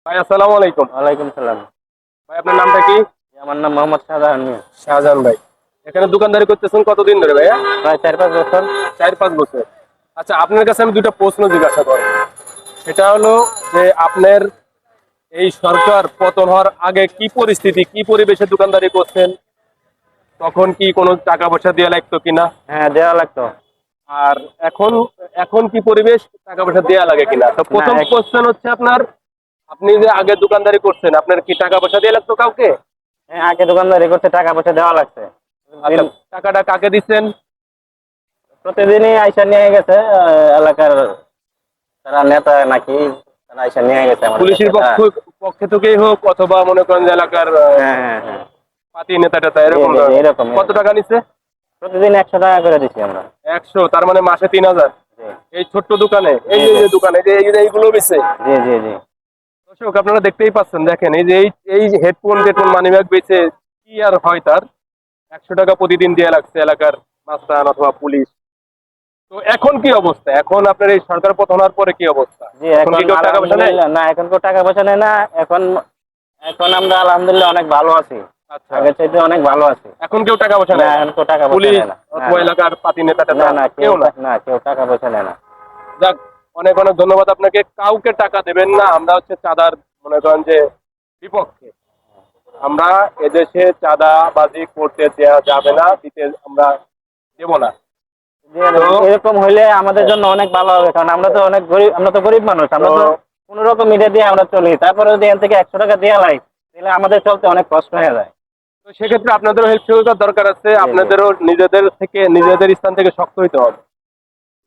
ভাই আসসালামু আলাইকুম। ওয়ালাইকুম সালাম। ভাই আপনার নামটা কি? আমার নাম মোহাম্মদ শাহজাহান মিয়া। শাহজাহান ভাই। এখানে দোকানদারি করতেছেন কতদিন ধরে ভাইয়া? প্রায় 4-5 বছর। 4-5 বছর। আচ্ছা, আপনার কাছে আমি দুটো প্রশ্ন জিজ্ঞাসা করব। সেটা হলো যে আপনার এই সরকার পতন হওয়ার আগে কি পরিস্থিতি, কি পরিবেশে দোকানদারি করছেন? তখন কি কোনো টাকা পয়সা দেওয়া লাগতো কিনা? হ্যাঁ, দেওয়া লাগতো। আর এখন এখন কি পরিবেশ, টাকা পয়সা দেওয়া লাগে কিনা? তো না প্রথম কোশ্চেন হচ্ছে আপনার, আপনি যে আগে দোকানদারি করছেন আপনার কি টাকা পয়সা দেওয়া লাগতো কাউকে? হ্যাঁ, আগে দোকানদারি করতে টাকা পয়সা দেওয়া লাগছে। আচ্ছা, টাকাটা কাকে দিচ্ছেন? প্রতিদিনই আইসা নিয়ে গেছে এলাকার তারা নেতা নাকি, তারা আইসা নিয়ে গেছে আমার পুলিশের কাছে। হ্যাঁ পক্ষে থেকেই হোক অথবা মনে করেন যে এলাকার হ্যাঁ হ্যাঁ হ্যাঁ। পাতি নেতা টেতা এরকম জি, জি, ধরনের। এরকম কত এরকম। টাকা নিচ্ছে? প্রতিদিন 100 টাকা করে দিচ্ছি আমরা। 100, তার মানে মাসে 3000। জি এই ছোট্ট দোকানে, এই জি যে জি যে দোকানে এইগুলো বেচে। জি জি জি। দর্শক আপনারা দেখতেই পাচ্ছেন, দেখেন এই যে এই হেডফোন টেডফোন মানিব্যাগ বেচে কি আর হয় তার? 100 টাকা প্রতিদিন দেয়া লাগছে এলাকার মাস্তান অথবা পুলিশ। তো এখন কি অবস্থা? এখন আপনার এই সরকার পতন হওয়ার পরে কি অবস্থা? জি, এখন এখন কি কেউ টাকা পয়সা নেয়? আলহামদুলিল্লাহ না, এখন কেউ টাকা পয়সা নেয় না। এখন এখন আমরা আলহামদুলিল্লাহ অনেক ভালো আছি। আচ্ছা, আগের চাইতে অনেক ভালো আছি। এখন কেউ টাকা পয়সা না, নেয় না? এখন কেউ টাকা পয়সা পুলিশ নেয় না। না অথবা না এলাকার পাতি নেতা টেতা না না, কেউ না? না, কেউ টাকা পয়সা নেয় না। যাক, অনেক অনেক ধন্যবাদ আপনাকে। কাউকে টাকা দেবেন না, আমরা হচ্ছে চাঁদার মনে করেন যে বিপক্ষে। আমরা এদেশে চাঁদাবাজি করতে দেওয়া যাবে না, দিতে আমরা দেব না। জি, তো এরকম হইলে আমাদের জন্য অনেক ভালো হবে, কারণ আমরা তো অনেক গরিব, আমরা তো গরিব মানুষ, আমরা তো তো কোন রকম মিটে দিয়ে আমরা চলি, তারপরে যদি এখান থেকে 100 টাকা দেওয়া লাগে তাহলে আমাদের চলতে অনেক কষ্ট হয়ে যায়। তো সেক্ষেত্রে আপনাদেরও হেল্প সহযোগিতার দরকার আছে। জি জি আপনাদেরও নিজেদের থেকে, নিজেদের স্থান থেকে শক্ত হইতে হবে।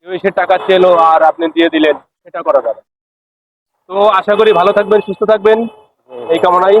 কেউ এসে টাকা চেলো আর আপনি দিয়ে দিলেন, সেটা করা যাবে না। তো আশা করি ভালো থাকবেন, সুস্থ থাকবেন, জি এই জি। কামনাই।